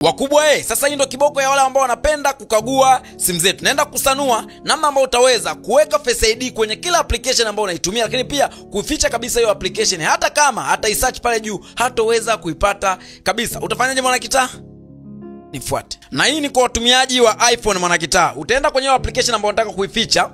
Wakubwa sasa hii ndio kiboko ya wale ambao wanapenda kukagua simu zetu. Naenda kusanua namna ambayo utaweza kuweka Face ID kwenye kila application ambayo unaitumia, lakini pia kuficha kabisa hiyo application hata kama hata isearch pale juu hatoweza kuipata kabisa. Utafanyaje mwanakitaa? Nifuate. Na hii ni kwa watumiaji wa iPhone mwanakitaa. Utaenda kwenye application ambayo unataka kuificha,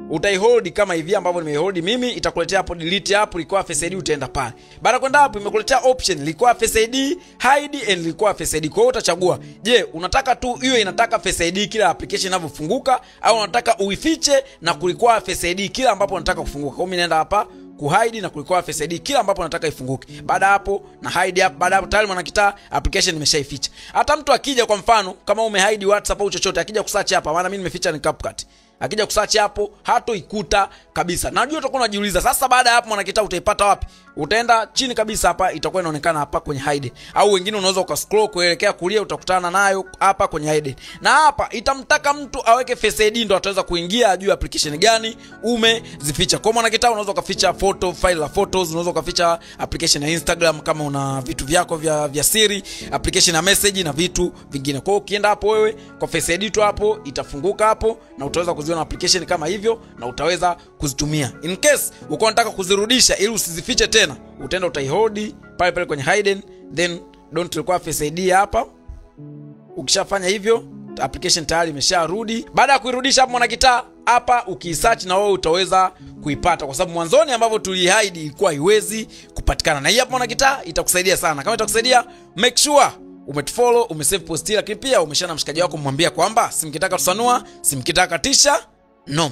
utaihold kama hivi ambavyo nimeihold mimi, itakuletea hapo delete app, require Face ID, utaenda pale. Baada kwenda hapo imekuletea option require Face ID, hide and require Face ID. Kwa hiyo utachagua, je, unataka tu hiyo inataka Face ID kila application inavyofunguka au unataka uifiche na kurequire Face ID kila ambapo unataka kufunguka. Kwa hiyo mimi naenda hapa kuhide na kurequire Face ID kila ambapo nataka ifunguke. Baada hapo na hide hapo, baada hapo tayari mwanakitaa application nimeshaificha. Hata mtu akija kwa mfano kama umehide WhatsApp au chochote, akija kusearch hapa, maana mimi nimeficha ni CapCut, akija kusearch hapo hatoikuta kabisa. Najua utakuwa unajiuliza sasa baada hapo mwanakitaa utaipata wapi? Utaenda chini kabisa hapa, itakuwa inaonekana hapa kwenye hide, au wengine unaweza ukascroll kuelekea kulia, utakutana nayo hapa kwenye hide. Na hapa itamtaka mtu aweke Face ID ndo ataweza kuingia ajue application gani umezificha. Kwa mwanakitaa unaweza ukaficha photo, file la photos, unaweza ukaficha application ya Instagram kama una vitu vyako vya siri, application ya message na vitu vingine. Kwa hiyo ukienda hapo wewe kwa Face ID tu hapo itafunguka hapo na utaweza kuziona application kama hivyo na utaweza kuzitumia. In case uko unataka kuzirudisha ili usizifiche tena, utaenda utaihold pale pale kwenye hidden, then don't require Face ID hapa. Ukishafanya hivyo application tayari imesharudi. Baada ya kuirudisha hapo mwanakitaa hapa ukisearch na wewe utaweza kuipata, kwa sababu mwanzoni ambapo tulihide ilikuwa haiwezi kupatikana. Na hii hapo mwanakitaa itakusaidia sana. Kama itakusaidia, make sure umetufollow, umesave post, lakini pia umeshana mshikaji wako, mwambia kwamba simkitaka tusanua, simkitaka tisha, no.